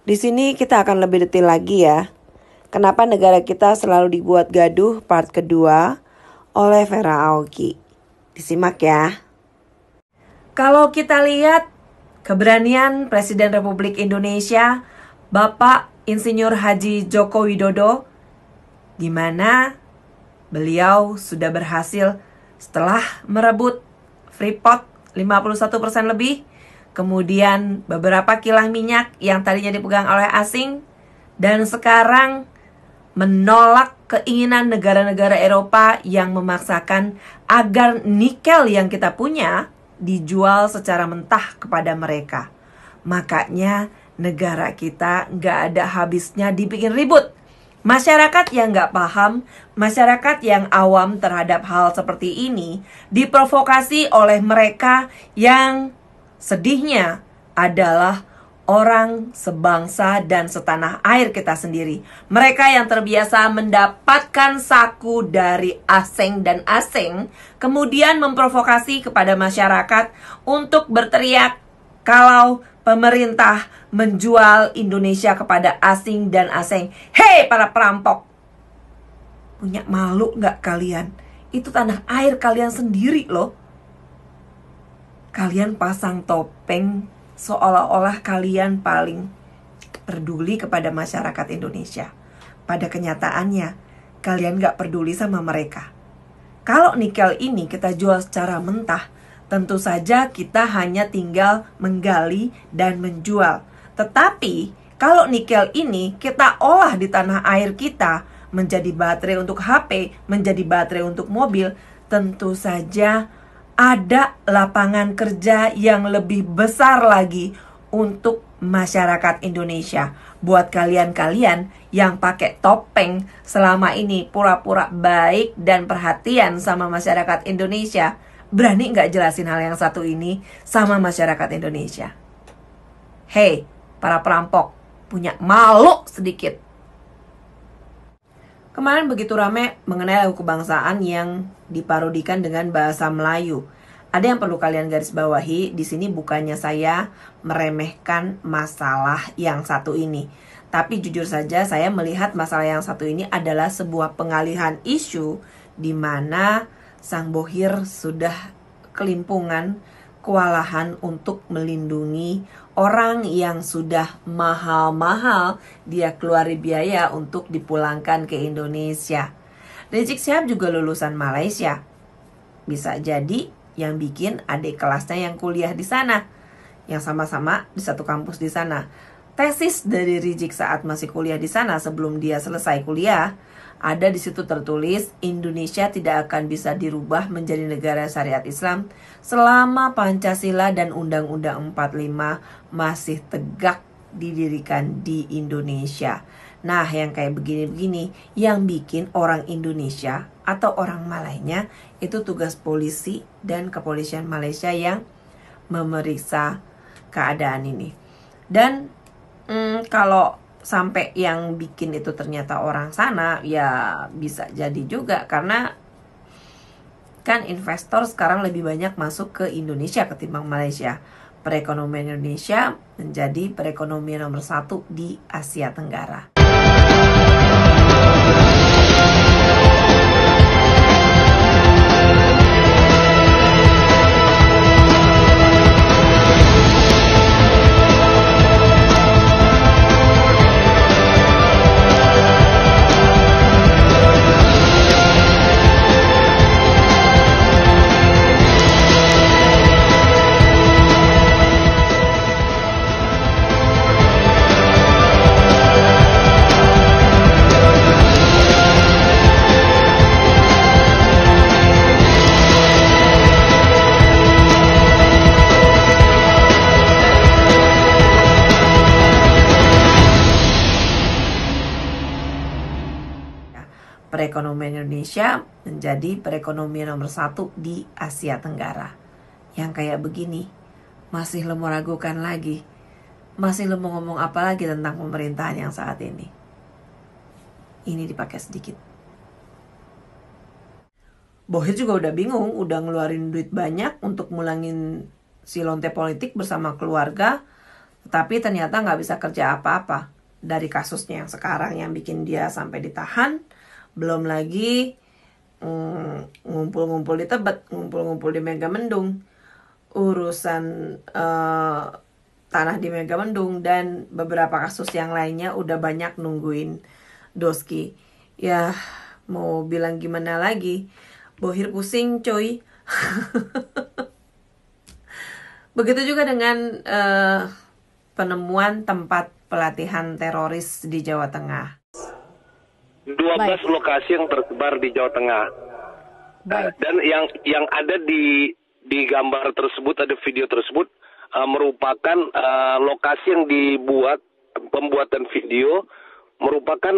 Di sini kita akan lebih detail lagi ya. Kenapa negara kita selalu dibuat gaduh part kedua oleh Vera Aoki. Disimak ya. Kalau kita lihat keberanian Presiden Republik Indonesia, Bapak Insinyur Haji Joko Widodo, di mana beliau sudah berhasil setelah merebut Freeport 51% lebih, kemudian beberapa kilang minyak yang tadinya dipegang oleh asing, dan sekarang menolak keinginan negara-negara Eropa yang memaksakan agar nikel yang kita punya dijual secara mentah kepada mereka. Makanya negara kita nggak ada habisnya dibikin ribut. Masyarakat yang nggak paham, masyarakat yang awam terhadap hal seperti ini diprovokasi oleh mereka yang sedihnya adalah orang sebangsa dan setanah air kita sendiri. Mereka yang terbiasa mendapatkan saku dari asing dan asing, kemudian memprovokasi kepada masyarakat untuk berteriak kalau pemerintah menjual Indonesia kepada asing dan asing. Hei para perampok, punya malu gak kalian? Itu tanah air kalian sendiri loh. Kalian pasang topeng seolah-olah kalian paling peduli kepada masyarakat Indonesia. Pada kenyataannya, kalian gak peduli sama mereka. Kalau nikel ini kita jual secara mentah, tentu saja kita hanya tinggal menggali dan menjual. Tetapi, kalau nikel ini kita olah di tanah air kita, menjadi baterai untuk HP, menjadi baterai untuk mobil, tentu saja ada lapangan kerja yang lebih besar lagi untuk masyarakat Indonesia. Buat kalian-kalian yang pakai topeng selama ini pura-pura baik dan perhatian sama masyarakat Indonesia, berani nggak jelasin hal yang satu ini sama masyarakat Indonesia? Hei, para perampok, punya malu sedikit. Kemarin begitu rame mengenai lagu kebangsaan yang diparodikan dengan bahasa Melayu. Ada yang perlu kalian garis bawahi, di sini bukannya saya meremehkan masalah yang satu ini. Tapi jujur saja saya melihat masalah yang satu ini adalah sebuah pengalihan isu di mana Sang Bohir sudah kelimpungan, kewalahan untuk melindungi orang yang sudah mahal-mahal dia keluari biaya untuk dipulangkan ke Indonesia. Rizik Syihab juga lulusan Malaysia. Bisa jadi yang bikin adik kelasnya yang kuliah di sana, yang sama-sama di satu kampus di sana. Tesis dari Rizik saat masih kuliah di sana sebelum dia selesai kuliah, ada di situ tertulis Indonesia tidak akan bisa dirubah menjadi negara syariat Islam selama Pancasila dan Undang-Undang 45 masih tegak didirikan di Indonesia. Nah, yang kayak begini-begini yang bikin orang Indonesia atau orang Malaynya itu tugas polisi dan kepolisian Malaysia yang memeriksa keadaan ini. Dan kalau sampai yang bikin itu ternyata orang sana, ya bisa jadi juga karena kan investor sekarang lebih banyak masuk ke Indonesia ketimbang Malaysia. Perekonomian Indonesia menjadi perekonomian nomor 1 di Asia Tenggara. Perekonomian Indonesia menjadi perekonomian nomor 1 di Asia Tenggara. Yang kayak begini, masih lo mau ragukan lagi? Masih lo mau ngomong apa lagi tentang pemerintahan yang saat ini? Ini dipakai sedikit. Bohir juga udah bingung, udah ngeluarin duit banyak untuk mulangin si lonte politik bersama keluarga. Tapi ternyata nggak bisa kerja apa-apa dari kasusnya yang sekarang yang bikin dia sampai ditahan. Belum lagi ngumpul-ngumpul di Tebet, ngumpul-ngumpul di Megamendung, urusan tanah di Megamendung, dan beberapa kasus yang lainnya udah banyak nungguin Doski. Ya mau bilang gimana lagi, bohir pusing coy. Begitu juga dengan penemuan tempat pelatihan teroris di Jawa Tengah. 12 lokasi yang tersebar di Jawa Tengah. Dan yang ada di gambar tersebut, ada video tersebut, merupakan lokasi yang dibuat, pembuatan video merupakan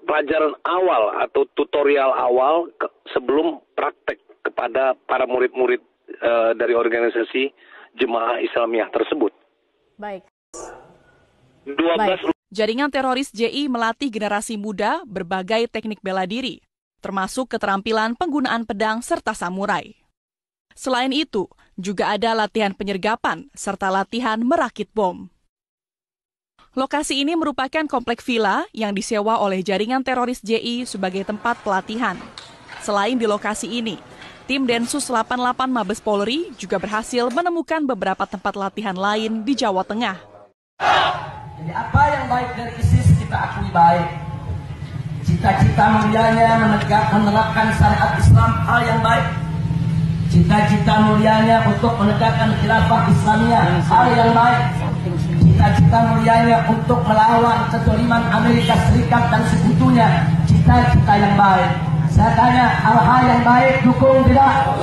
pelajaran awal atau tutorial awal sebelum praktek kepada para murid-murid dari organisasi Jemaah Islamiyah tersebut. Baik. 12 Jaringan teroris JI melatih generasi muda berbagai teknik bela diri, termasuk keterampilan penggunaan pedang serta samurai. Selain itu, juga ada latihan penyergapan serta latihan merakit bom. Lokasi ini merupakan komplek villa yang disewa oleh jaringan teroris JI sebagai tempat pelatihan. Selain di lokasi ini, tim Densus 88 Mabes Polri juga berhasil menemukan beberapa tempat latihan lain di Jawa Tengah. Jadi apa yang baik dari ISIS kita akui baik. Cita-cita mulianya menerapkan syariat Islam hal yang baik. Cita-cita mulianya untuk menegakkan khilafah Islamiyah hal yang baik. Cita-cita mulianya untuk melawan kezaliman Amerika Serikat dan sekutunya cita-cita yang baik. Saya tanya, hal-hal yang baik dukung tidak?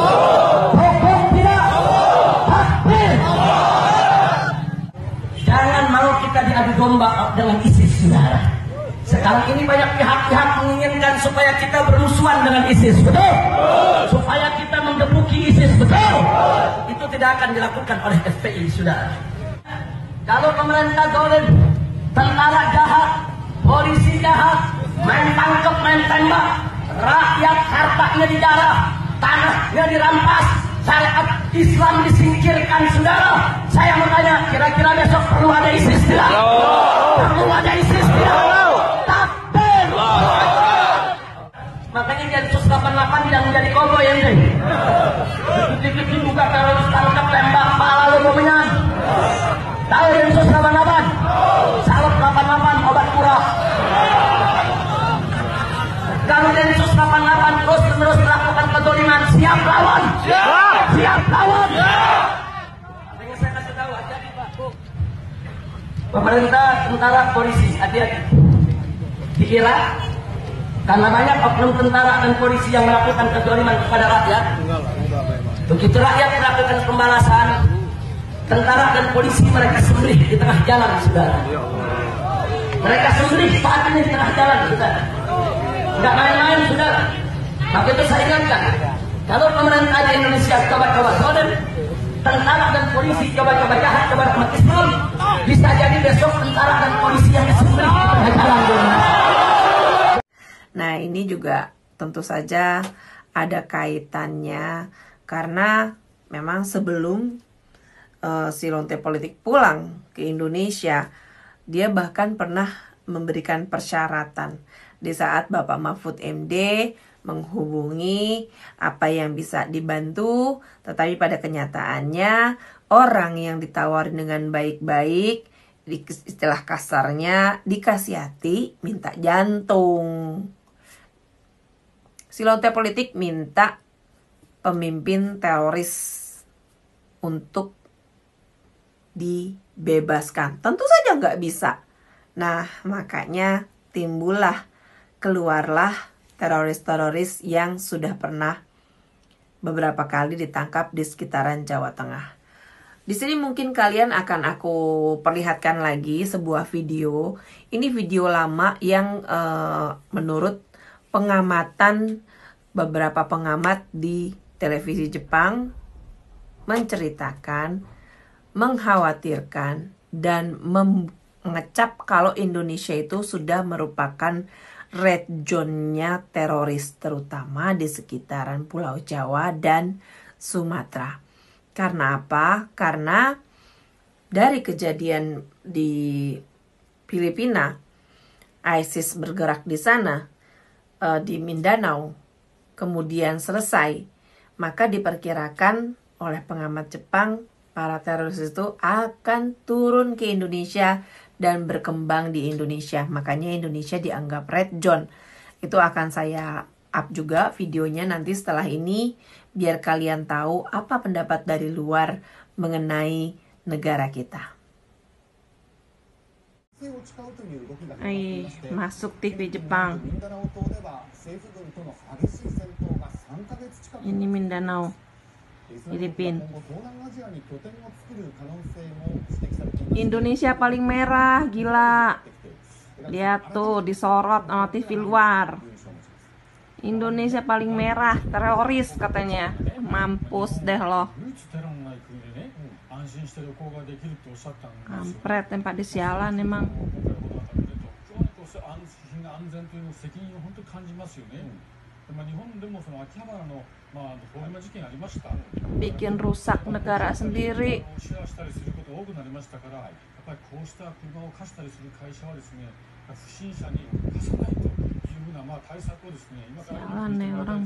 Dukung tidak? Takbir! Jangan mau kita diadu domba dengan ISIS, saudara. Sekarang ini banyak pihak-pihak menginginkan supaya kita bermusuhan dengan ISIS, betul? Supaya kita menggebuki ISIS, betul? Itu tidak akan dilakukan oleh FPI, saudara. Kalau pemerintah zalim, tentara jahat, polisi jahat, main tangkap, main tembak, rakyat hartanya dijarah, tanahnya dirampas, syariat Islam disingkirkan, saudara. Saya mau tanya, kira-kira besok perlu ada ISIS tidak? Perlu ada ISIS tidak? Takbir! Makanya Densus 88 yang menjadi koboi yang ini. Dikit-dikit dibuka teroris tangkap, tembak, pala lu mau menyan. Tahu Densus 88? Salep 88, obat murah. Kalau Densus 88 terus-menerus melakukan kezaliman, siap lawan? Siap lawan? Saya kasih tahu, hati-hati Pak. Pemerintah, tentara, polisi, hati-hati. Dikira karena banyak oknum tentara dan polisi yang melakukan kezaliman kepada rakyat, begitu rakyat melakukan pembalasan, tentara dan polisi mereka sembelih di tengah jalan, saudara. Mereka sembelih saat ini di tengah jalan, saudara. Tidak main-main, saudara. Maka itu saya ingatkan, kalau pemerintah di Indonesia coba-coba zalim, tentara dan polisi coba-coba jahat kepada umat Islam, bisa jadi besok tentara dan polisi yang disembelih di tengah jalan. Nah, ini juga tentu saja ada kaitannya karena memang sebelum si Lonte Politik pulang ke Indonesia, dia bahkan pernah memberikan persyaratan di saat Bapak Mahfud MD menghubungi apa yang bisa dibantu, tetapi pada kenyataannya orang yang ditawarin dengan baik-baik, istilah kasarnya dikasihati, minta jantung. Si Lonte Politik minta pemimpin teroris untuk dibebaskan. Tentu saja nggak bisa. Nah, makanya keluarlah teroris-teroris yang sudah pernah beberapa kali ditangkap di sekitaran Jawa Tengah. Di sini mungkin kalian akan aku perlihatkan lagi sebuah video. Ini video lama yang menurut pengamatan beberapa pengamat di televisi Jepang menceritakan, mengkhawatirkan, dan mengecap kalau Indonesia itu sudah merupakan red zone-nya teroris, terutama di sekitaran Pulau Jawa dan Sumatera. Karena apa? Karena dari kejadian di Filipina, ISIS bergerak di sana, di Mindanao, kemudian selesai, maka diperkirakan oleh pengamat Jepang, para teroris itu akan turun ke Indonesia dan berkembang di Indonesia. Makanya Indonesia dianggap red zone. Itu akan saya up juga videonya nanti setelah ini, biar kalian tahu apa pendapat dari luar mengenai negara kita. Masuk TV Jepang. Ini Mindanao, Filipina. Indonesia paling merah, gila. Lihat tuh, disorot sama TV luar. Indonesia paling merah, teroris katanya. Mampus deh loh. Kampret, tempat disialan emang. Bikin rusak negara sendiri. Sialan nih orang.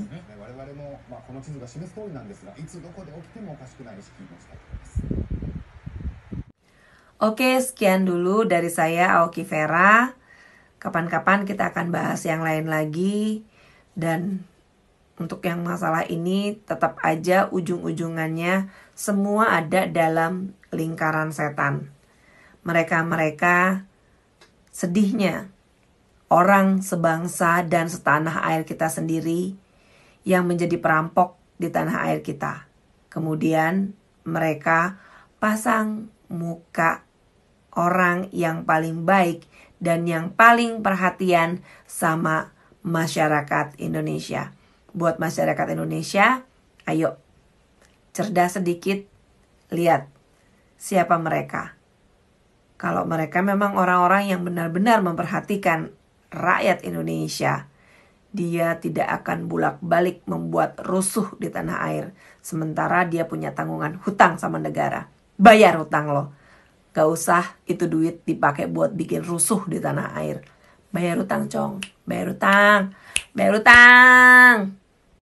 Oke, sekian dulu dari saya, Aoki Vera. Kapan-kapan kita akan bahas yang lain lagi. Dan untuk yang masalah ini, tetap aja ujung-ujungannya semua ada dalam lingkaran setan. Mereka-mereka, sedihnya, orang sebangsa dan setanah air kita sendiri yang menjadi perampok di tanah air kita. Kemudian mereka pasang muka orang yang paling baik dan yang paling perhatian sama masyarakat Indonesia. Buat masyarakat Indonesia, ayo cerdas sedikit, lihat siapa mereka. Kalau mereka memang orang-orang yang benar-benar memperhatikan rakyat Indonesia, dia tidak akan bolak-balik membuat rusuh di tanah air. Sementara dia punya tanggungan hutang sama negara. Bayar hutang lo. Gak usah itu duit dipakai buat bikin rusuh di tanah air. Bayar hutang, Cong. Bayar hutang. Bayar hutang.